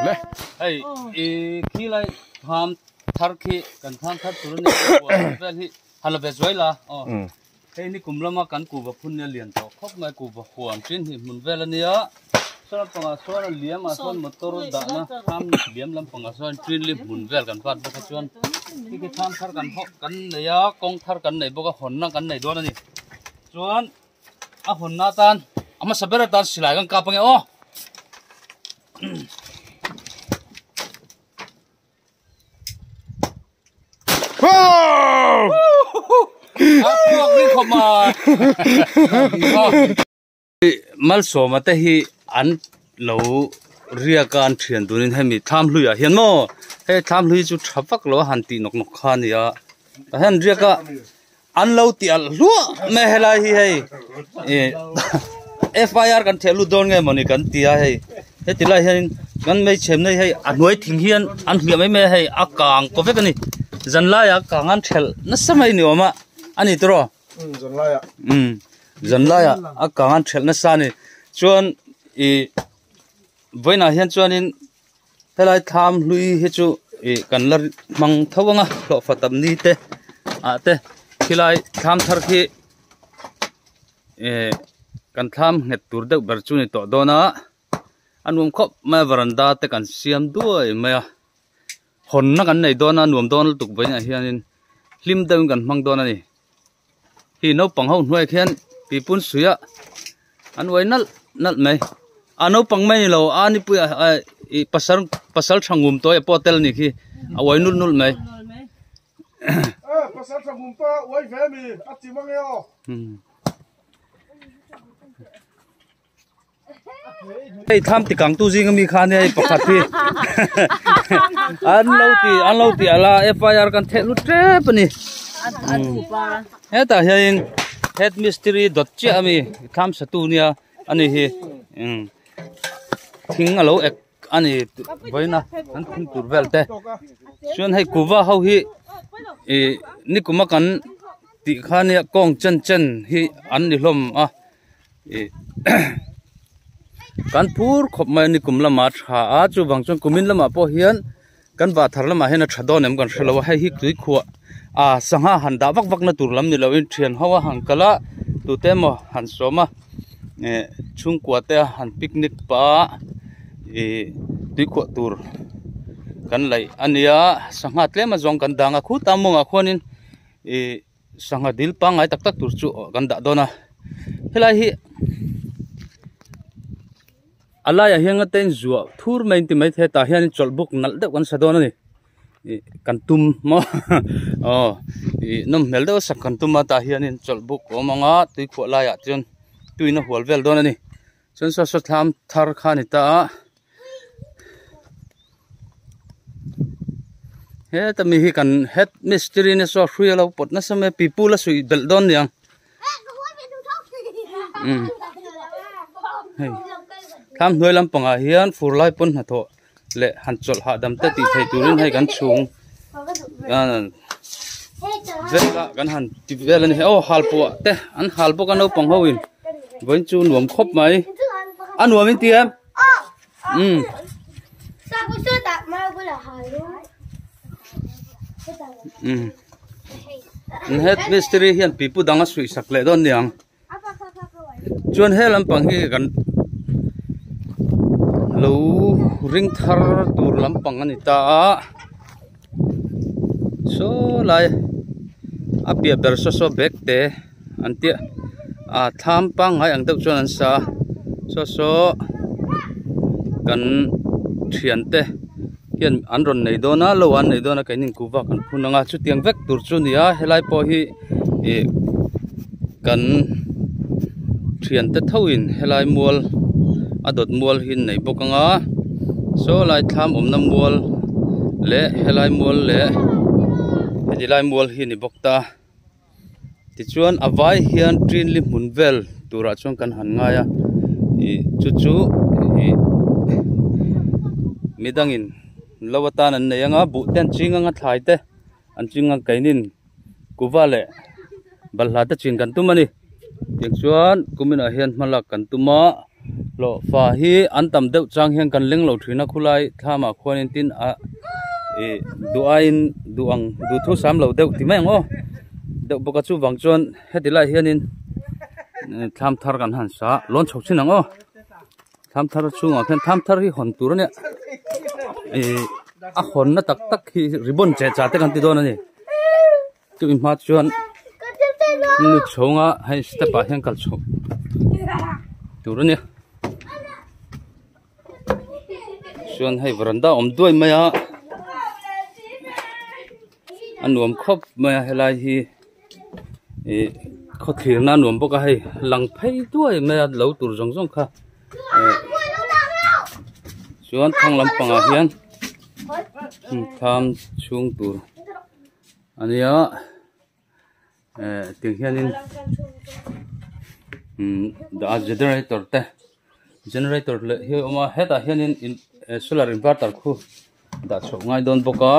le ai khi lại tham thar khi cần tham thar tu này về hi hala về rồi là cái này cũng là mà cần cụ và phun này liền tàu khóc mai cụ và hoàn trên thì muốn về là nia sau đó sau đó liếm mà sau một tô đã na tham liếm làm bằng sau trên liếm muốn về cần phát bốc chuan cái tham thar cần hốc cần này á công thar cần này bốc hòn na cần này đó này chuan hòn na tan ama sabera tan silai kan kapang o aku ni khoma mal so mate hi an lo ria kan thian tunin hemi tham hluya hian mo he tham hlui chu thapak lo han ti nok nok kha nia ta han ria ka an lo ti al lu me helai hi hei FIR kan thelu don nge moni kan tia hei he tilai hian kan mei chem nei hei anoi thing hian an hliam mai me hei akang ko vek ani zanla ya kangan thel na samai ni oma ani tro zanla ya akangan thel na sa ni chuan voina hian chuanin helai tham hlui he chu kan lar mang thawanga lo fatam ni te te khilai tham thar khi kan tham nget tur deuh ber chu ni to dona anum khop ma veranda te kan siam duai ma hon na kan nei dona nuam don tuk voina hianin hlim deuh kan mang dona ni hi no pang ho hnuai khian pipun suya an wainal nal mai ano pang mai lo ani pu pasal thangum toy potel ni khi a wainul nul mai pasal thangum pa wai ve mi ati mangeo ei tham ti kang tu jing mi khan ei pakhat hi an lo ti ala FIR kan thelu tre pani heta hian head mystery dot chi ami tham satunia ani hi thing alo ek ani voina an thing turvel te chuan hei kuwa ho hi ni kuma kan ti khania kong chen hi an ni hlom a kan pur khop mai ni kum lama tha a chu bang chon kumin lama po hian kan wa thar lama hena thadon em kan hrelo hei hi tui khuwa sangha han da vak na tur lam ni lo in thian hawa hangkala tu te mo han soma chung kwa te han picnic pa tui khuwa tur kan lai ania sangha tlema jong kan danga khu tamonga khonin sangha dil pa ngai tak tur chu kan da dona helai hi alaya hianga ten zuwa thur main ti mai the ta hian cholbuk nal de kan sadona ni kan tum mo nom mel de sak kan tum ta hian in cholbuk omanga tui kho la ya chon tuina holvel dona ni chon so tham thar khani ta he ta mi hi kan head mystery ne so hruya lo pot na same people la sui dal don yang hey tham nuôi lam panga hian furlai pon na tho le han chol ha dam ta ti thei turin hai kan chung vela kan han ti vela ni o halpo te an halpo kan no pang hoin voin chu nuam khop mai an nuam in tiam sa ko so ta ma ko la ha lu het mystery hian pipu danga sui sak le don niang chuan helam pang hi kan lo ring thar tur lampang ani ta so lai apia ber so bek te antia tham pang hai ang deuh chuan an sa so kan thian te hian an ron nei dona lo an nei dona kainin kuwa kan phunanga chu tiang vek tur chu nia helai po hi kan thian te thoin helai mual adot mual hin nei bokanga so lai tham omna mual le helai mual le helai mual hi ni bokta ti chuan avai hian trin li munvel tura chuan kan han ngaya chu midangin lawatan an neyanga bu ten chinga thlai te an chinga kainin kuwale balha ta chin kan tumani tiang chuan kumina hian malak kan tuma lo fa hi an tam deuh chang hian kan leng lo thina khulai thlama khwanin tin a duain duang du thu sam lo deuh ti mai ngo deuh boka chu wang chuan hetilai hianin tham thar kan han sa lon chhok chin ngo tham thar chunga khan tham thar hi hon tur ne a hon na tak tak hi ribbon che cha te kan ti don ani chu in ma chuan nu chhonga hai step a hian kal chhok tur ne chuan hai veranda om duai maya anuam khop maya helai hi khó thir na nuam boka hai lang phei tuai maya lo tur jong jong kha chuan thang lampang a hian tham chung tur ania ting hianin da generator le hi oma heta hianin solar inverter khu da chho ngai don boka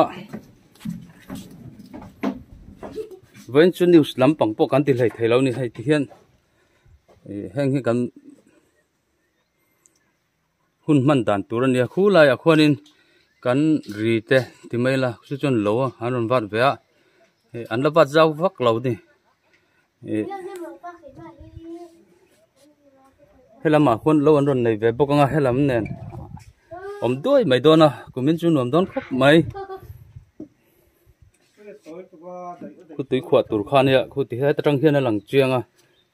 ven chu news lampang po kan ti hlei theilo ni hei ti hian heng hi kan hun man dan tur ania khulai a khwanin kan ri te ti maila chu chon lo hanon wat vea an la bat zau vak lo ni helama khon lo an ron nei ve bokanga helam nen om doi mai dona kumin chu nom don khop mai khu tui khwa tur khania khu ti he tang hian lang chianga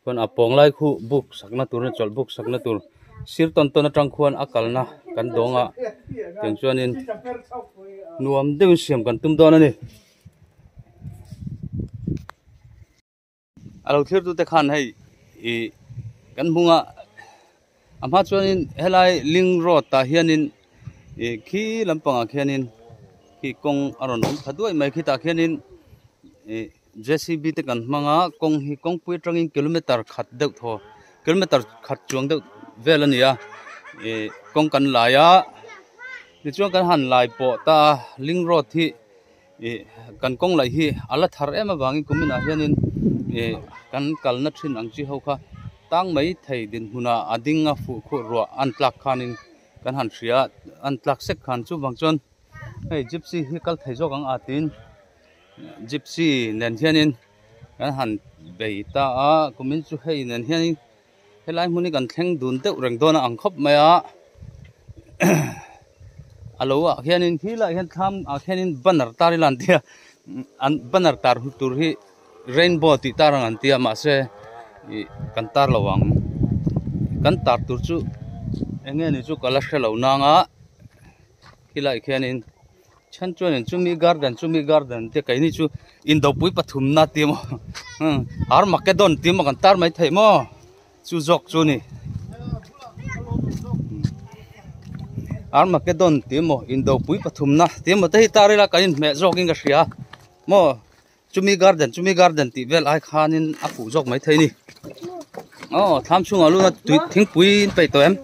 kon apong lai khu book sakna tur chol book sakna tur sir ton ton atang khuan akalna kan donga teng chuanin nuam deu siam kan tum don ani alo thir tu te khan hei kan bunga ama chuanin helai ling road ta hianin khi lampanga khianin ki kong aron thaduai mai khi ta khianin JCB te kan manga kong hi kong pui tangin kilometer khat deuh tho kilometer khat chuang deuh velania kong kan laya ni chuang kan han lai po ta ling road hi kan kong lai hi ala thar ema wangi kumina hianin kan kalna thin angchi ho kha tang mai thei din huna adinga fu khu ro an tlak khanin kan han thria an tlak sek khan chu wangchon hei gypsy hi kal thei jok ang atin gypsy nen hianin kan han bei ta a kumin chu hei nen hianin helai muni kan thleng dun te reng dona ang khop maya alo a hianin khila hian tham a hianin banner tari lan tia an banner tar hu tur hi rainbow ti tarang an tia ma se kan tar lawang kan tar tur chu enge ni chu kala hre lo nanga khila hianin chan chuan chumi garden te kaini chu indo pui pathum na ti mo har makedon ti mo kan tar mai thei mo chu jok chu ni har makedon ti mo indo pui pathum na ti mo te tari la kain me joking ka hria mo chumi garden ti vel ai khanin a pu jok mai thei ni tham chunga lu na thing pui pe to em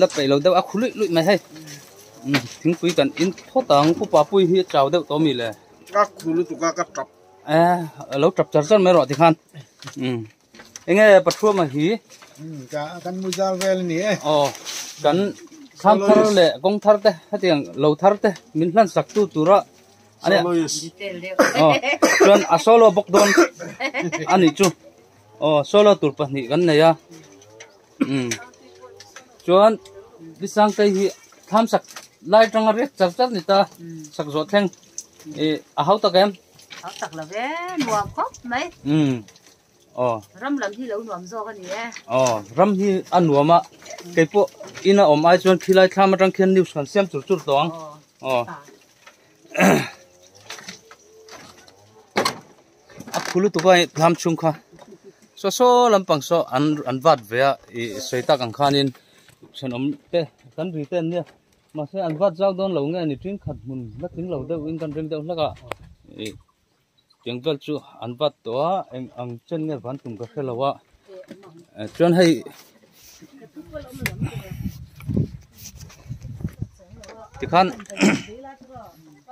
la pe lo de a khului lui mai hai thing pui kan in photang pu pa pui hi chau deuh to mi le các khu lu tu các trap lo trap char chan mai ro ti khan enge pathua ma hi ka kan muzal vel ni kan tham thar le kong thar te hatiang lo thar te min hlan sak tu tura ani chuan a solo bok don ani chu solo tur pa ni kan nei a chuan bisang te hi tham sak lai tang rek char char ni ta sak zo theng a hau ta kem hau tak la ve nuam khop mai ram lam hi lo nuam zo kan ni ram hi anuama keipo ina om ai chuan khilai thlam atang khian news kan siam chur chur tawng a khulu tu kai thlam chung kha so lampang so an wat vea soita kang khanin chen om te kan ri ten nia ma se an wat jaw don lo nge ni tring khat mun la ting lo de in kan reng de laka tengvel chu an wat to ang chen nge van tum ka khelawa chon hei ti khan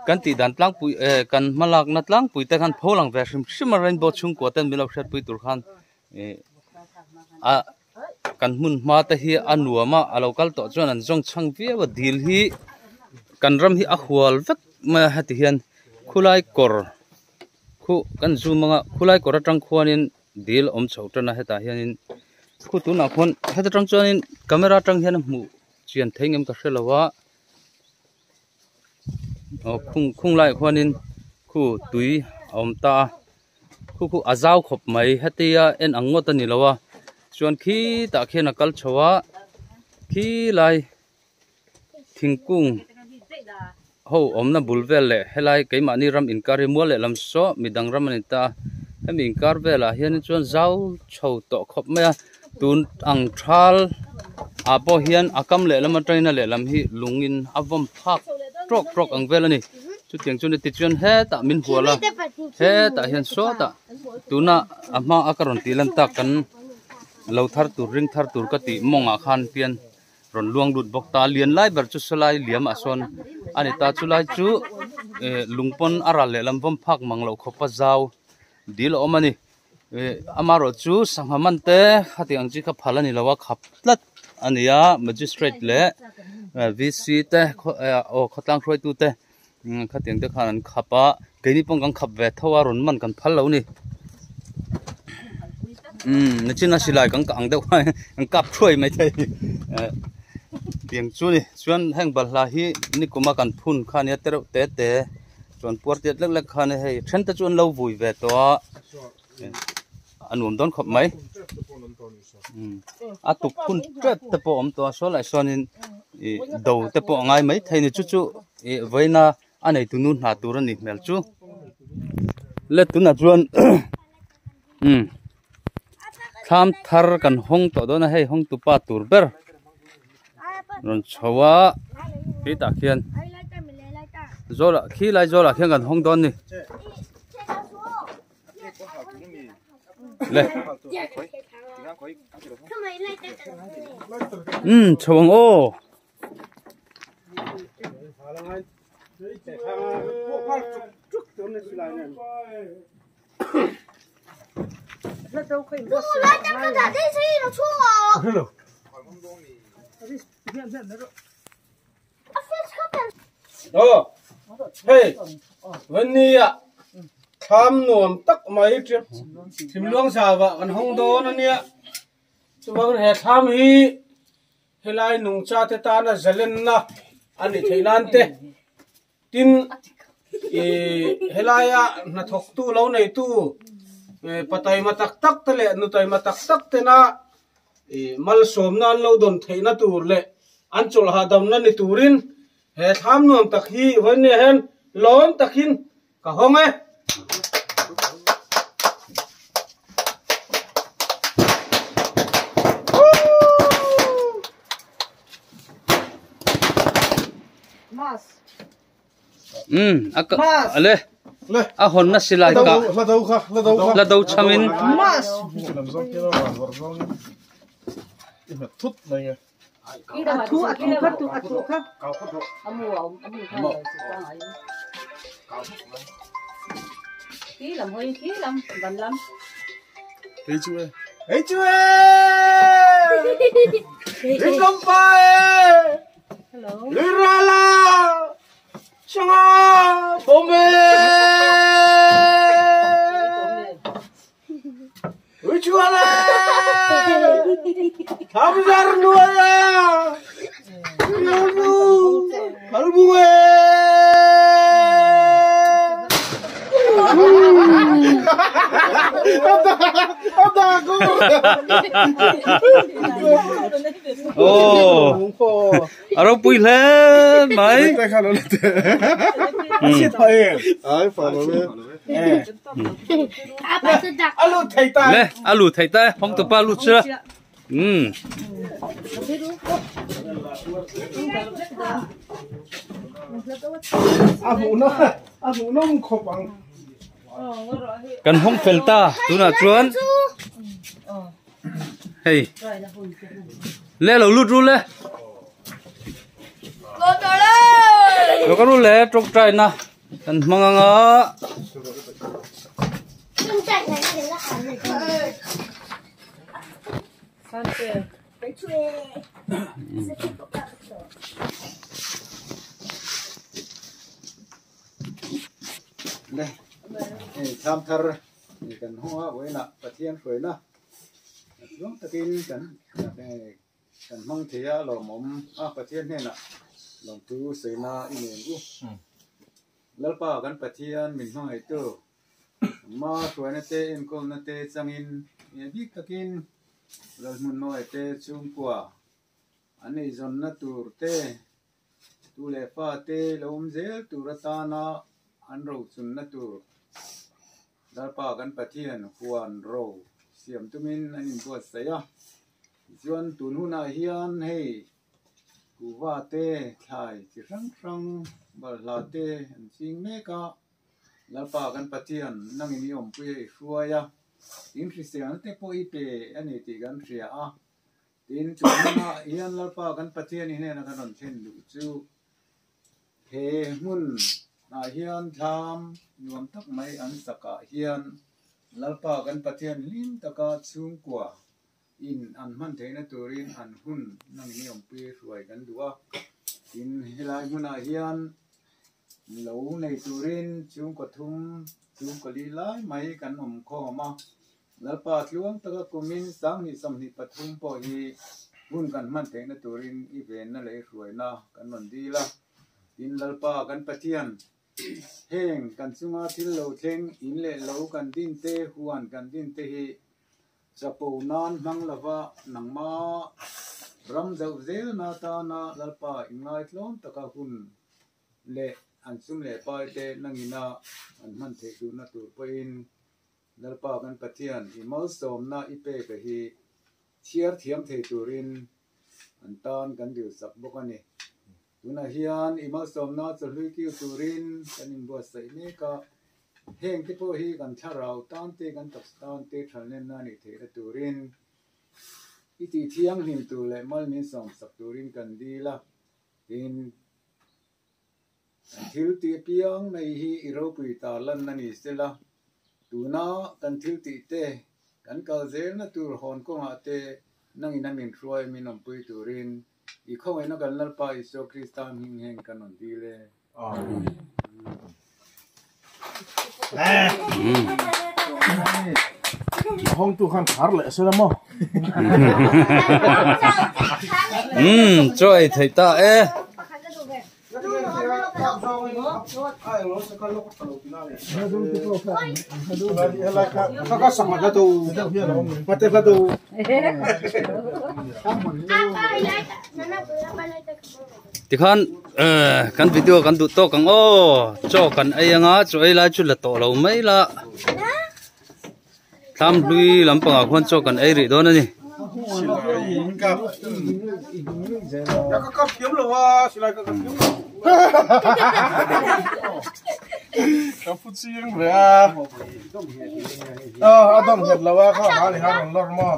kan ti dan tlang pui kan malak na tlang pui te khan pholang ve sim rainbow chung ko ten milok shat pui tur khan kan mun ma ta hi anuama alokal to chuan an zong chang via wa dil hi kan ram hi a hual vek ma hati hian khulai kor khu kan zu manga khulai kor atang khuanin dil om chhotana heta hianin khu tu na khon heta tang chuanin camera tang hian mu chian theingem ka hrelawa khung lai khuanin khu tui om ta khu azau khop mai hatia en angot ani lawa chuan khi ta khena kal chowa khi lai thingkung ho omna bulvel le helai keima ni ram inkari mual le lam so midang ram ani ta hem inkar vela hian chuan zau chho to khop me tun ang thal apo hian akam le lam traina le lam hi lungin avom phak trok ang vel ani chu tiang chu ni ti chuan he ta min huala he ta hian so ta tuna ama akaron tilan ta kan lo thar tur ring thar tur ka ti monga khan pian ron luang lut bok ta lian lai ber chu salai liam ason ani ta chu lai chu lungpon aral le lam vom phak manglo khopa zaw dil omani amaro chu sanghamante khati angji kha phalani lawa khaplat ania magistrate le vc te o khotlang throi tu te khatiang te khan khapa keini pongkang khap ve thawa ron man kan phal lo ni nachina silai kang kang de kang kap throi mai thei tiang chu ni chuan heng balhla hi ni kuma kan phun khan ya ter te te chuan por te lek lek khan hei then ta chuan lo vui ve to anum don khop mai a tu phun tret te po om to so lai sonin do te po ngai mai thei ni chu chu voina anei tu nu na tur ani mel chu le tu na chuan tham thar kan hong to do na hei hong tu pa tur ber ron chowa ki ta khian zola khi lai zola khian kan hong don ni le chawang o heyวันนี้ทำหน่วมตักไม้เจ้าทิมล่วงสาวะกันห้องโดนนั่นเนี่ยจะว่าเหตุทำฮีเฮลัยนุ่งชาเตตานะเจริญนะอันนี้ที่นั่นเตตินเฮลัยอะนัทกตู้เล่าในตู้ปะไตมาตักตักเตะนุไตมาตักตักเตนะมัลสมนั่นเราโดนเทนะตูเละอันจุลหาดำนั่นในตูรินเหตุทำหน่วมตักฮีวันนี้เห็นล้อมตักหินกะห้องไงale a hon na silai ka la do chamin mas thut này nghe thu kha amu khí làm gần lắm thấy chưa đi không phải đi ra là chẳng bố mẹ ui chúa này tham gia nuôi à nu hal bunga ada aku aro pui le mai ai follow me alu thai ta hong to pa lu chưa amu nó không bằng kan hong fel ta tu na chuan hey le lo lut ru le lo ka ru le trok trai na kan manga đây tham thar cần hoa với nè và thiên rồi nè chúng ta tin cần mong thế là mồm và thiên này nè lòng tu xây na in u lỡ paกันประเทศmình nói tu mà rồi nè tê in con nè tê sang in biết ta kinh rồi mình nói tê chung qua anh ấy dọn nè tu tê tu lệ pha tê lom dễ tu rata na anh rồi sun nè tu lỡ paกันประเทศhuan rồi xiêm tu min anh in bớt say à dọn tu nu na hiền hayกูว่าเต้ใช่ที่รังบลาเต้สิ่งนี้ก็แล้วป่ากันปะเทียนนั่งนิยมไปช่วยอ่ะอินทรีย์เสียงเต้ปอยเปอันนี้ที่กันเสียอ่ะทีนจุดนั้นเฮียนแล้วป่ากันปะเทียนนี่เนี่ยนะครับนนเช่นดูจูเฮมุนเฮียนทำรวมทักไม่อันสักเฮียนแล้วป่ากันปะเทียนลิ้นตะกาชุ่มกว่าอินอันมันเทนตัวรินอันหุ่นนั่งนิยมไปสวยกันดูว่าอินเฮลายมุนาเฮียนเหลาในตัวรินจุงกระทุ่มจุงกะลีไลไม่กันอมคอมาแล้วปาดล้วงตะกุมินสังหิสมหิปทุมปอฮีหุ่นกันมันเทนตัวรินอีเวนนั่นเลยสวยนะกันนนดีละอินแล้วปากันปะเทียนเฮงกันสุมาทิลเหลาเทงอินเล่เหลากันดินเตหวนกันดินเตฮีจะปูนานมังละวะหนังมารำเจ้าเจลนาตานาลลปาอิงไงทลอนตะกะหุ่นเละอันซุ่มเละไปเตนังอินาอันมันเทดูนาตูปอินลลปากันปะเทียนอิมัลสมนาอิเปกะฮีเชียร์เทียมเทตูรินอันตานกันดิวสักบกันนี่ตุนาเฮียนอิมัลสมนาจะลุยคิวตูรินกันอินบัวใส่เมกะเฮงที่พวกฮีกันชาเราตานเตกันตักตานเตทันเล่นนานิเทระตูรินอิติเทียงหิมตูเลมัลมิสองสักตูรินกันดีละดินทิลตีเปียงในฮีอิโรปุยตาลันนันิสละตูน่ากันทิลตีเตกันกาเซลนะตูร์ฮอนก็มาเตนั่งอินามินทรวยมินอมปุยตูรินอีกข้อไว้นักกันลัลปาอิโซคริสตานหิงเฮงกันนนดีเลยห้องตู้ขันขาร์เลยใช่ไหมมั้งช่วยไทยตาเขาก็สั่งมาดูมาเตะดูที่ขันกันวิดีโอกันดูโตกันโอ้โจกันไอ้ยังอ่ะช่วยไล่ชุดละโตเราไม่ละทำลุยลำปังคนโจกันไอ้ริโดนนี่ก็เพี้ยมเลยว่าสิไรก็เพี้ยมก็พูดเสียงเลยต้องเห็นแล้วว่าเขาหาเลยหาหลอดมา